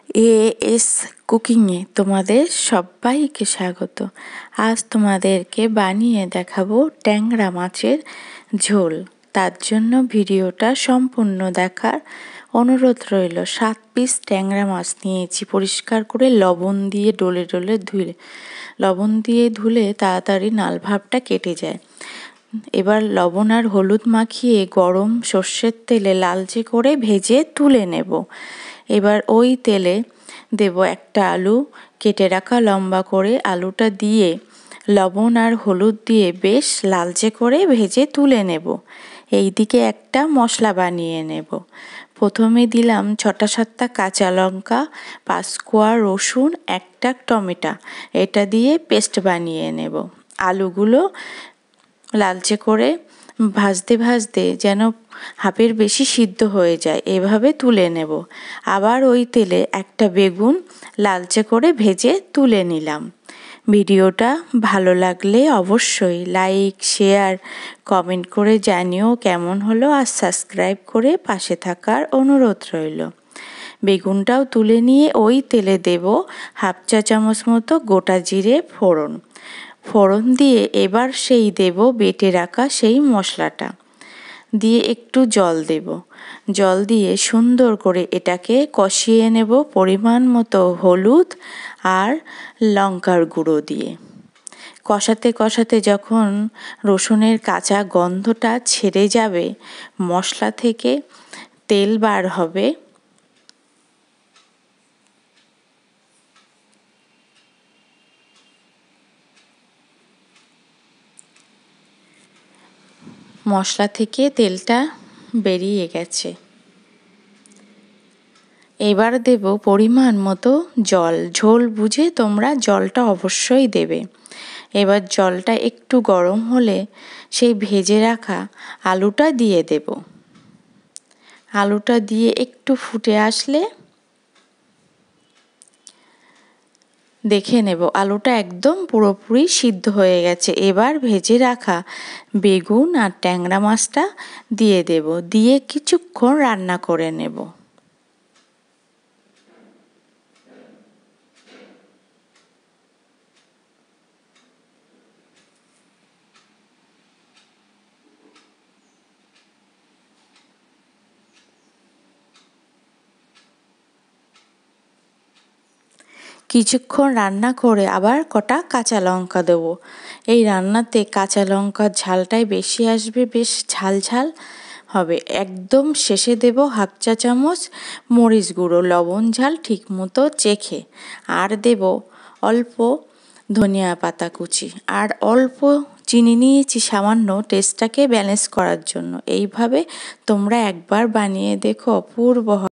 As কুকিংয়ে তোমাদের সবাইকে স্বাগত। আজ তোমাদেরকে বানিয়ে দেখাবো ট্যাংরা মাছের ঝোল। তার জন্য ভিডিওটা সম্পূর্ণ দেখার অনুরোধ রইল। 7 পিস ট্যাংরা মাছ নিয়েছি, পরিষ্কার করে লবণ দিয়ে ডলে ডলে ধুয়ে, লবণ দিয়ে ধুলে তাড়াতাড়ি নাল ভাবটা কেটে যায়। এবার লবণ আর হলুদ মাখিয়ে গরম সর্ষের তেলে লালচে করে ভেজে তুলে নেব। এবার ওই তেলে দেব একটা আলু কেটে রাখা লম্বা করে। আলুটা দিয়ে লবণ আর হলুদ দিয়ে বেশ লালচে করে ভেজে তুলে নেব। এইদিকে একটা মশলা বানিয়ে নেব। প্রথমে দিলাম 6-7টা কাঁচা লঙ্কা, 5 কোয়া রসুন, একটা টমেটো। এটা দিয়ে পেস্ট বানিয়ে নেব। আলুগুলো লালচে করে ভাজতে ভাজতে যেন হাফের বেশি সিদ্ধ হয়ে যায়, এভাবে তুলে নেব। আবার ওই তেলে একটা বেগুন লালচে করে ভেজে তুলে নিলাম। ভিডিওটা ভালো লাগলে অবশ্যই লাইক, শেয়ার, কমেন্ট করে জানিও কেমন হলো, আর সাবস্ক্রাইব করে পাশে থাকার অনুরোধ রইল। বেগুনটাও তুলে নিয়ে ওই তেলে দেব 1/2 চা চামচ মতো গোটা জিরে ফোড়ন। ফোড়ন দিয়ে এবার সেই দেব বেটে রাখা সেই মশলাটা, দিয়ে একটু জল দেব। জল দিয়ে সুন্দর করে এটাকে কষিয়ে নেব পরিমাণ মতো হলুদ আর লঙ্কার গুঁড়ো দিয়ে। কষাতে কষাতে যখন রসুনের কাঁচা গন্ধটা ছেড়ে যাবে, মশলা থেকে তেল বার হবে, মশলা থেকে তেলটা বেরিয়ে গেছে। এবার দেব পরিমাণ মতো জল। ঝোল বুঝে তোমরা জলটা অবশ্যই দেবে। এবার জলটা একটু গরম হলে সেই ভেজে রাখা আলুটা দিয়ে দেব। আলুটা দিয়ে একটু ফুটে আসলে দেখে নেব আলুটা একদম পুরোপুরি সিদ্ধ হয়ে গেছে। এবার ভেজে রাখা বেগুন আর ট্যাংরা মাছটা দিয়ে দেব, দিয়ে কিছুক্ষণ রান্না করে নেব। কিছুক্ষণ রান্না করে আবার কটা কাঁচা লঙ্কা দেবো। এই রান্নাতে কাঁচা লঙ্কার ঝালটাই বেশি আসবে, বেশ ঝাল ঝাল হবে। একদম শেষে দেব 1/2 চা চামচ মরিচ গুঁড়ো, লবণ ঝাল ঠিক মতো চেখে। আর দেব অল্প ধনিয়া পাতা কুচি, আর অল্প চিনি নিয়েছি সামান্য, টেস্টটাকে ব্যালেন্স করার জন্য। এইভাবে তোমরা একবার বানিয়ে দেখো, অপূর্ব।